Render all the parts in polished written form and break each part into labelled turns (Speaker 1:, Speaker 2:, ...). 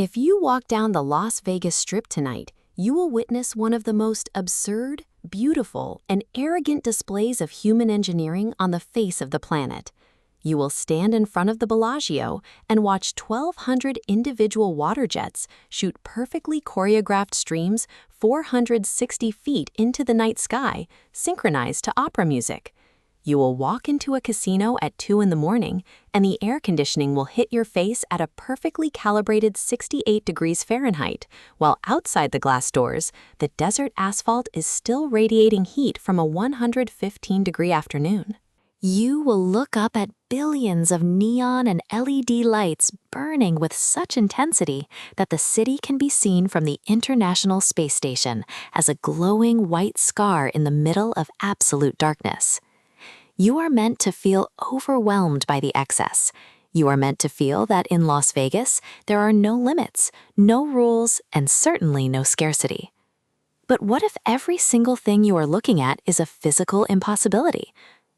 Speaker 1: If you walk down the Las Vegas Strip tonight, you will witness one of the most absurd, beautiful, and arrogant displays of human engineering on the face of the planet. You will stand in front of the Bellagio and watch 1,200 individual water jets shoot perfectly choreographed streams 460 feet into the night sky, synchronized to opera music. You will walk into a casino at 2 in the morning, and the air conditioning will hit your face at a perfectly calibrated 68 degrees Fahrenheit, while outside the glass doors, the desert asphalt is still radiating heat from a 115-degree afternoon. You will look up at billions of neon and LED lights burning with such intensity that the city can be seen from the International Space Station as a glowing white scar in the middle of absolute darkness. You are meant to feel overwhelmed by the excess. You are meant to feel that in Las Vegas, there are no limits, no rules, and certainly no scarcity. But what if every single thing you are looking at is a physical impossibility?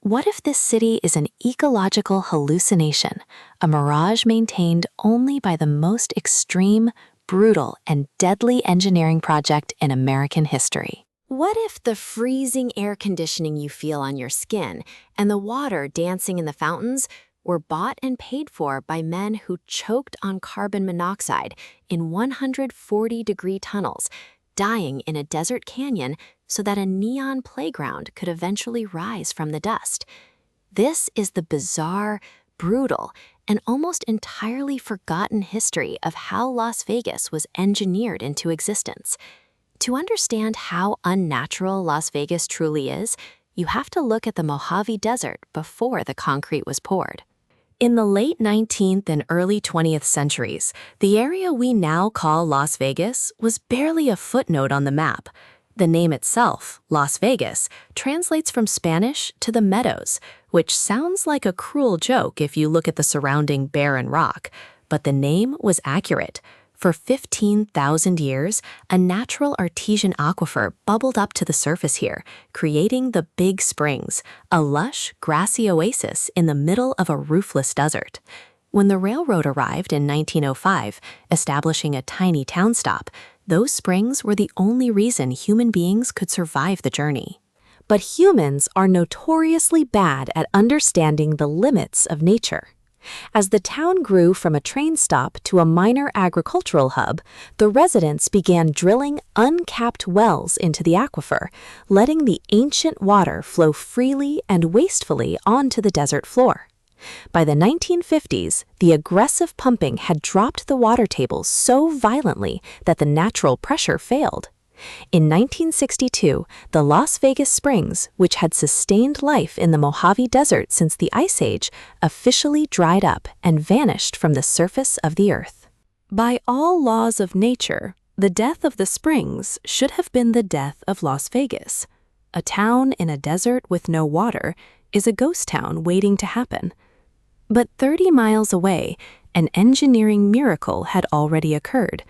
Speaker 1: What if this city is an ecological hallucination, a mirage maintained only by the most extreme, brutal, and deadly engineering project in American history? What if the freezing air conditioning you feel on your skin and the water dancing in the fountains were bought and paid for by men who choked on carbon monoxide in 140-degree tunnels, dying in a desert canyon so that a neon playground could eventually rise from the dust? This is the bizarre, brutal, and almost entirely forgotten history of how Las Vegas was engineered into existence. To understand how unnatural Las Vegas truly is, you have to look at the Mojave Desert before the concrete was poured. In the late 19th and early 20th centuries, the area we now call Las Vegas was barely a footnote on the map. The name itself, Las Vegas, translates from Spanish to the meadows, which sounds like a cruel joke if you look at the surrounding barren rock, but the name was accurate. For 15,000 years, a natural artesian aquifer bubbled up to the surface here, creating the Big Springs, a lush, grassy oasis in the middle of a roofless desert. When the railroad arrived in 1905, establishing a tiny town stop, those springs were the only reason human beings could survive the journey. But humans are notoriously bad at understanding the limits of nature. As the town grew from a train stop to a minor agricultural hub, the residents began drilling uncapped wells into the aquifer, letting the ancient water flow freely and wastefully onto the desert floor. By the 1950s, the aggressive pumping had dropped the water table so violently that the natural pressure failed. In 1962, the Las Vegas Springs, which had sustained life in the Mojave Desert since the Ice Age, officially dried up and vanished from the surface of the earth. By all laws of nature, the death of the springs should have been the death of Las Vegas. A town in a desert with no water is a ghost town waiting to happen. But 30 miles away, an engineering miracle had already occurred,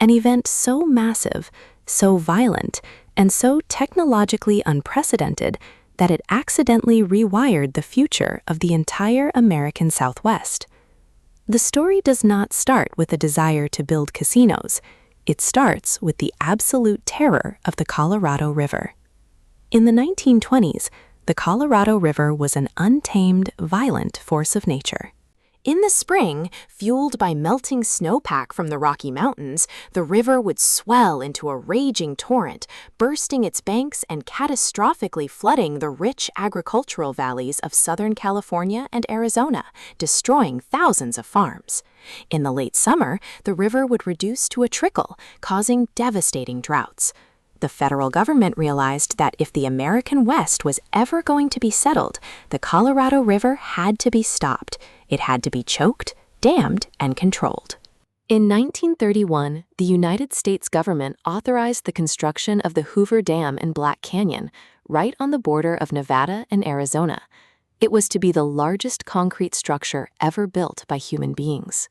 Speaker 1: an event so massive, so violent, and so technologically unprecedented that it accidentally rewired the future of the entire American Southwest. The story does not start with a desire to build casinos. It starts with the absolute terror of the Colorado River. In the 1920s, the Colorado River was an untamed, violent force of nature. In the spring, fueled by melting snowpack from the Rocky Mountains, the river would swell into a raging torrent, bursting its banks and catastrophically flooding the rich agricultural valleys of Southern California and Arizona, destroying thousands of farms. In the late summer, the river would reduce to a trickle, causing devastating droughts. The federal government realized that if the American West was ever going to be settled, the Colorado River had to be stopped. It had to be choked, dammed, and controlled. In 1931, the United States government authorized the construction of the Hoover Dam in Black Canyon, right on the border of Nevada and Arizona. It was to be the largest concrete structure ever built by human beings.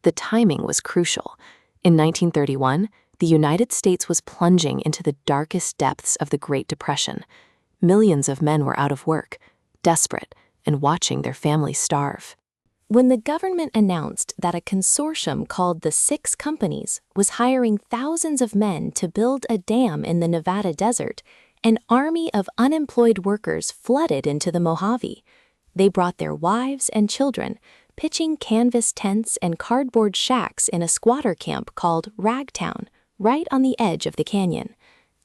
Speaker 1: The timing was crucial. In 1931, the United States was plunging into the darkest depths of the Great Depression. Millions of men were out of work, desperate, and watching their families starve. When the government announced that a consortium called the Six Companies was hiring thousands of men to build a dam in the Nevada desert, an army of unemployed workers flooded into the Mojave. They brought their wives and children, pitching canvas tents and cardboard shacks in a squatter camp called Ragtown, right on the edge of the canyon.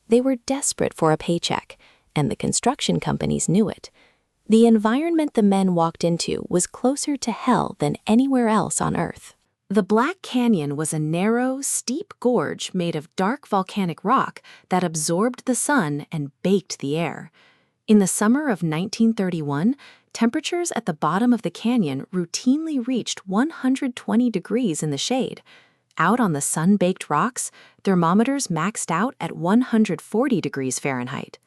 Speaker 1: They were desperate for a paycheck, and the construction companies knew it. The environment the men walked into was closer to hell than anywhere else on Earth. The Black Canyon was a narrow, steep gorge made of dark volcanic rock that absorbed the sun and baked the air. In the summer of 1931, temperatures at the bottom of the canyon routinely reached 120 degrees in the shade. Out on the sun-baked rocks, thermometers maxed out at 140 degrees Fahrenheit.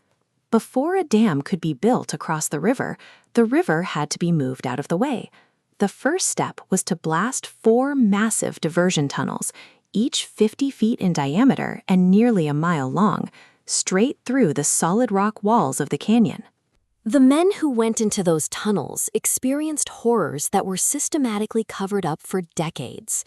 Speaker 1: Before a dam could be built across the river had to be moved out of the way. The first step was to blast 4 massive diversion tunnels, each 50 feet in diameter and nearly a mile long, straight through the solid rock walls of the canyon. The men who went into those tunnels experienced horrors that were systematically covered up for decades.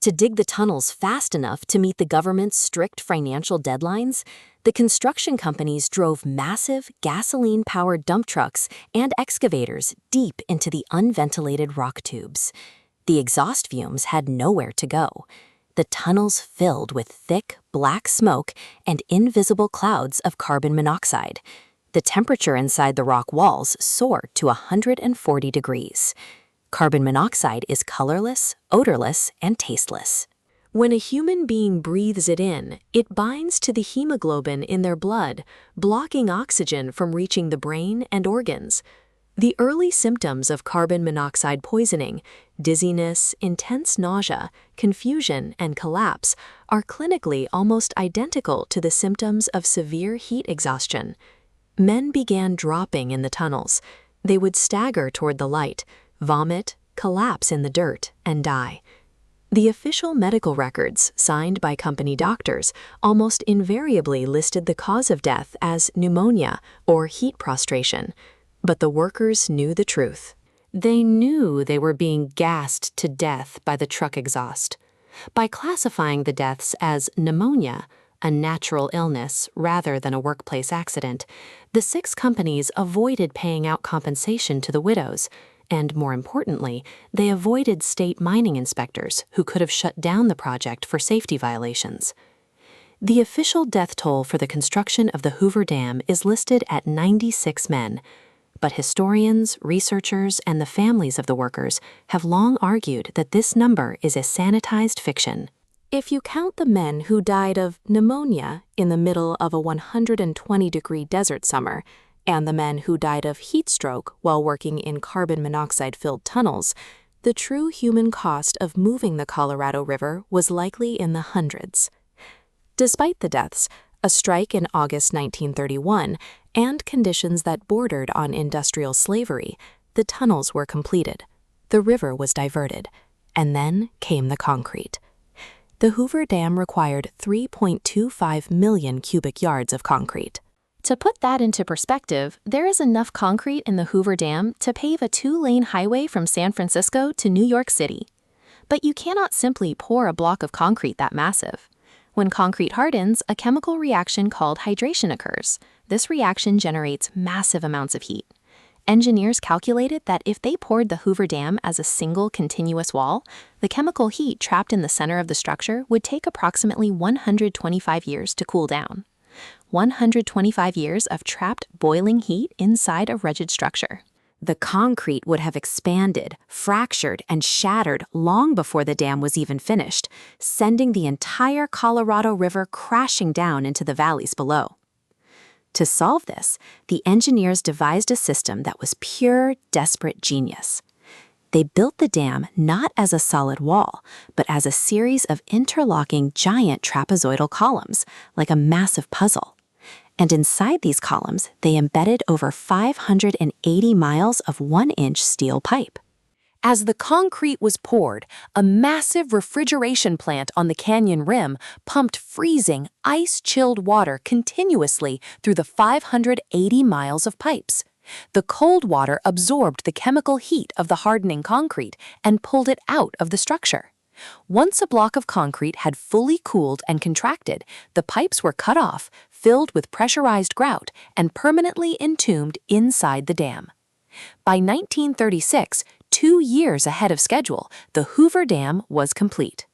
Speaker 1: To dig the tunnels fast enough to meet the government's strict financial deadlines, the construction companies drove massive, gasoline-powered dump trucks and excavators deep into the unventilated rock tubes. The exhaust fumes had nowhere to go. The tunnels filled with thick, black smoke and invisible clouds of carbon monoxide. The temperature inside the rock walls soared to 140 degrees. Carbon monoxide is colorless, odorless, and tasteless. When a human being breathes it in, it binds to the hemoglobin in their blood, blocking oxygen from reaching the brain and organs. The early symptoms of carbon monoxide poisoning, dizziness, intense nausea, confusion, and collapse, are clinically almost identical to the symptoms of severe heat exhaustion. Men began dropping in the tunnels. They would stagger toward the light, vomit, collapse in the dirt, and die. The official medical records, signed by company doctors, almost invariably listed the cause of death as pneumonia or heat prostration. But the workers knew the truth. They knew they were being gassed to death by the truck exhaust. By classifying the deaths as pneumonia, a natural illness rather than a workplace accident, the 6 companies avoided paying out compensation to the widows. And more importantly, they avoided state mining inspectors who could have shut down the project for safety violations. The official death toll for the construction of the Hoover Dam is listed at 96 men, but historians, researchers, and the families of the workers have long argued that this number is a sanitized fiction. If you count the men who died of pneumonia in the middle of a 120-degree desert summer, and the men who died of heat stroke while working in carbon monoxide-filled tunnels, the true human cost of moving the Colorado River was likely in the hundreds. Despite the deaths, a strike in August 1931, and conditions that bordered on industrial slavery, the tunnels were completed. The river was diverted, and then came the concrete. The Hoover Dam required 3.25 million cubic yards of concrete. To put that into perspective, there is enough concrete in the Hoover Dam to pave a 2-lane highway from San Francisco to New York City. But you cannot simply pour a block of concrete that massive. When concrete hardens, a chemical reaction called hydration occurs. This reaction generates massive amounts of heat. Engineers calculated that if they poured the Hoover Dam as a single continuous wall, the chemical heat trapped in the center of the structure would take approximately 125 years to cool down. 125 years of trapped boiling heat inside a rigid structure. The concrete would have expanded, fractured, and shattered long before the dam was even finished, sending the entire Colorado River crashing down into the valleys below. To solve this, the engineers devised a system that was pure, desperate genius. They built the dam not as a solid wall, but as a series of interlocking giant trapezoidal columns, like a massive puzzle. And inside these columns, they embedded over 580 miles of 1-inch steel pipe. As the concrete was poured, a massive refrigeration plant on the canyon rim pumped freezing, ice-chilled water continuously through the 580 miles of pipes. The cold water absorbed the chemical heat of the hardening concrete and pulled it out of the structure. Once a block of concrete had fully cooled and contracted, the pipes were cut off, filled with pressurized grout, and permanently entombed inside the dam. By 1936, 2 years ahead of schedule, the Hoover Dam was complete.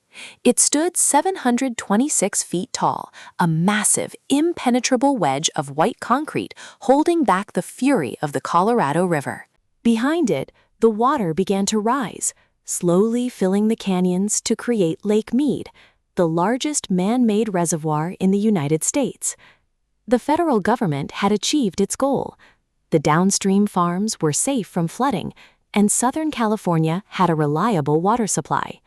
Speaker 1: It stood 726 feet tall, a massive, impenetrable wedge of white concrete holding back the fury of the Colorado River. Behind it, the water began to rise, slowly filling the canyons to create Lake Mead, the largest man-made reservoir in the United States. The federal government had achieved its goal. The downstream farms were safe from flooding, and Southern California had a reliable water supply.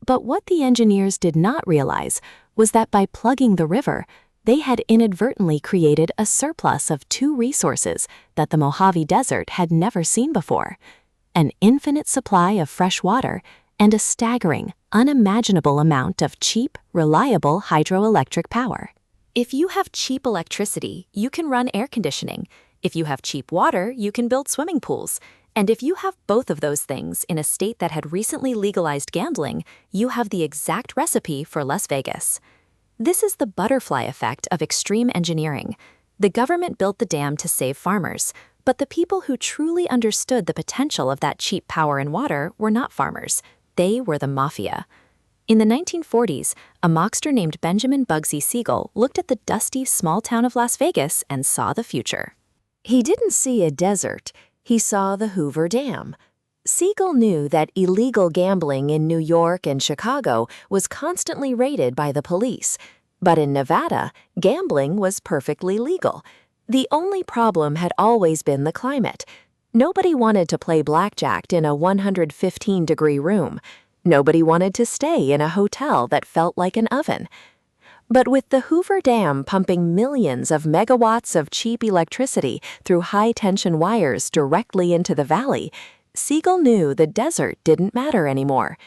Speaker 1: But what the engineers did not realize was that by plugging the river, they had inadvertently created a surplus of 2 resources that the Mojave Desert had never seen before: an infinite supply of fresh water and a staggering, unimaginable amount of cheap, reliable hydroelectric power. If you have cheap electricity, you can run air conditioning. If you have cheap water, you can build swimming pools. And if you have both of those things in a state that had recently legalized gambling, you have the exact recipe for Las Vegas. This is the butterfly effect of extreme engineering. The government built the dam to save farmers, but the people who truly understood the potential of that cheap power and water were not farmers. They were the mafia. In the 1940s, a mockster named Benjamin Bugsy Siegel looked at the dusty small town of Las Vegas and saw the future. He didn't see a desert. He saw the Hoover Dam. Siegel knew that illegal gambling in New York and Chicago was constantly raided by the police. But in Nevada, gambling was perfectly legal. The only problem had always been the climate. Nobody wanted to play blackjack in a 115-degree room. Nobody wanted to stay in a hotel that felt like an oven. But with the Hoover Dam pumping millions of megawatts of cheap electricity through high-tension wires directly into the valley, Siegel knew the desert didn't matter anymore.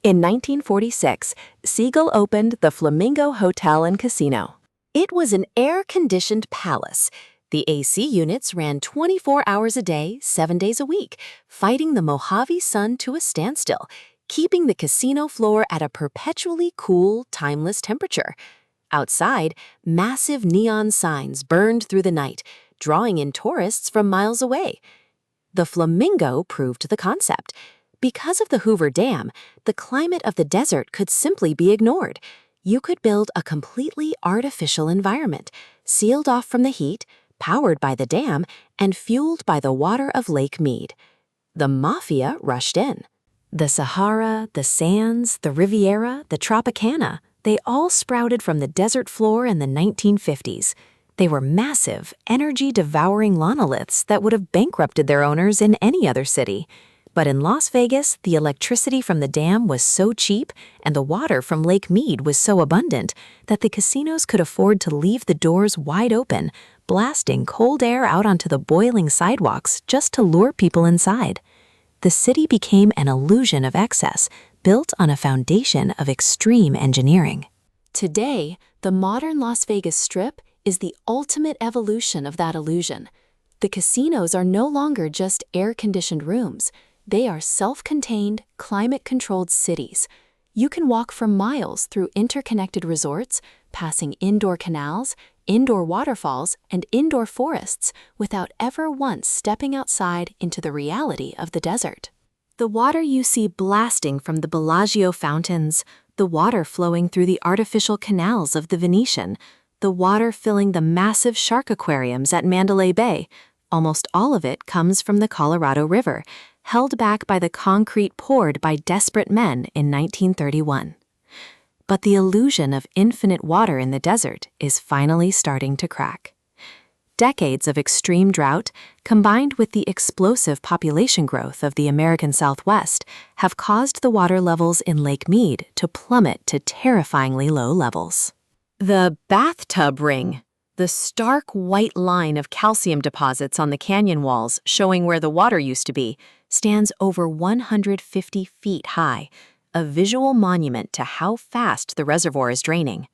Speaker 1: In 1946, Siegel opened the Flamingo Hotel and Casino. It was an air-conditioned palace. The AC units ran 24 hours a day, 7 days a week, fighting the Mojave sun to a standstill, keeping the casino floor at a perpetually cool, timeless temperature. Outside, massive neon signs burned through the night, drawing in tourists from miles away. The Flamingo proved the concept. Because of the Hoover Dam, the climate of the desert could simply be ignored. You could build a completely artificial environment, sealed off from the heat, powered by the dam, and fueled by the water of Lake Mead. The mafia rushed in. The Sahara, the sands, the Riviera, the Tropicana, they all sprouted from the desert floor in the 1950s. They were massive, energy-devouring monoliths that would have bankrupted their owners in any other city. But in Las Vegas, the electricity from the dam was so cheap and the water from Lake Mead was so abundant that the casinos could afford to leave the doors wide open, blasting cold air out onto the boiling sidewalks just to lure people inside. The city became an illusion of excess, built on a foundation of extreme engineering. Today, the modern Las Vegas Strip is the ultimate evolution of that illusion. The casinos are no longer just air-conditioned rooms. They are self-contained, climate-controlled cities. You can walk for miles through interconnected resorts, passing indoor canals, indoor waterfalls, and indoor forests without ever once stepping outside into the reality of the desert. The water you see blasting from the Bellagio fountains, the water flowing through the artificial canals of the Venetian, the water filling the massive shark aquariums at Mandalay Bay, almost all of it comes from the Colorado River, held back by the concrete poured by desperate men in 1931. But the illusion of infinite water in the desert is finally starting to crack. Decades of extreme drought, combined with the explosive population growth of the American Southwest, have caused the water levels in Lake Mead to plummet to terrifyingly low levels. The bathtub ring, the stark white line of calcium deposits on the canyon walls showing where the water used to be, stands over 150 feet high, a visual monument to how fast the reservoir is draining.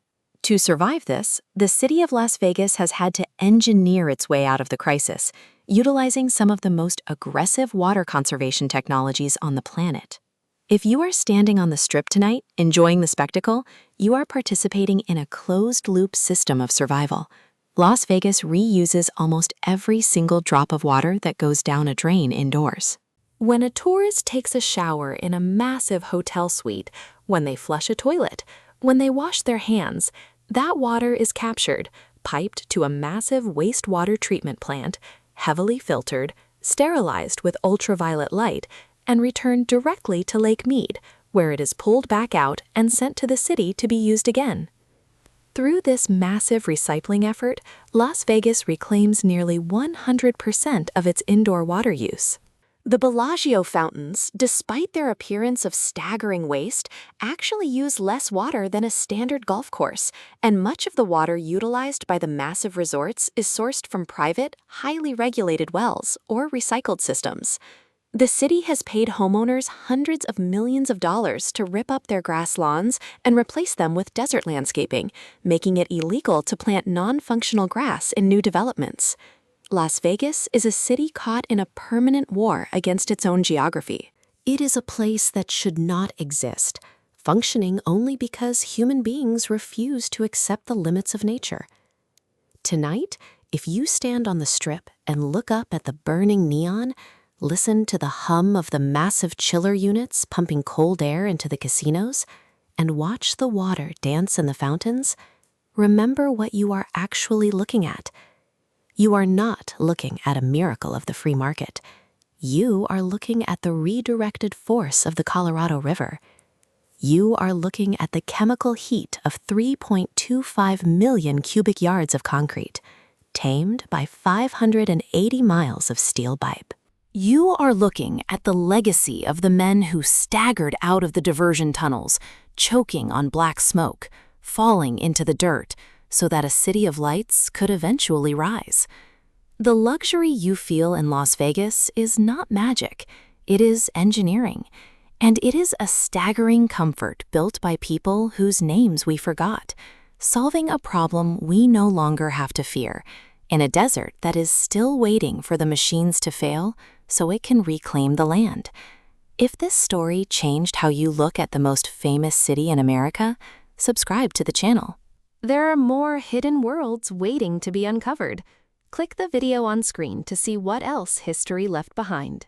Speaker 1: To survive this, the city of Las Vegas has had to engineer its way out of the crisis, utilizing some of the most aggressive water conservation technologies on the planet. If you are standing on the Strip tonight, enjoying the spectacle, you are participating in a closed-loop system of survival. Las Vegas reuses almost every single drop of water that goes down a drain indoors. When a tourist takes a shower in a massive hotel suite, when they flush a toilet, when they wash their hands, that water is captured, piped to a massive wastewater treatment plant, heavily filtered, sterilized with ultraviolet light, and returned directly to Lake Mead, where it is pulled back out and sent to the city to be used again. Through this massive recycling effort, Las Vegas reclaims nearly 100% of its indoor water use. The Bellagio fountains, despite their appearance of staggering waste, actually use less water than a standard golf course, and much of the water utilized by the massive resorts is sourced from private, highly regulated wells or recycled systems. The city has paid homeowners hundreds of millions of dollars to rip up their grass lawns and replace them with desert landscaping, making it illegal to plant non-functional grass in new developments. Las Vegas is a city caught in a permanent war against its own geography. It is a place that should not exist, functioning only because human beings refuse to accept the limits of nature. Tonight, if you stand on the Strip and look up at the burning neon, listen to the hum of the massive chiller units pumping cold air into the casinos, and watch the water dance in the fountains, remember what you are actually looking at. You are not looking at a miracle of the free market. You are looking at the redirected force of the Colorado River. You are looking at the chemical heat of 3.25 million cubic yards of concrete, tamed by 580 miles of steel pipe. You are looking at the legacy of the men who staggered out of the diversion tunnels, choking on black smoke, falling into the dirt, so that a city of lights could eventually rise. The luxury you feel in Las Vegas is not magic, it is engineering, and it is a staggering comfort built by people whose names we forgot, solving a problem we no longer have to fear, in a desert that is still waiting for the machines to fail so it can reclaim the land. If this story changed how you look at the most famous city in America, subscribe to the channel. There are more hidden worlds waiting to be uncovered. Click the video on screen to see what else history left behind.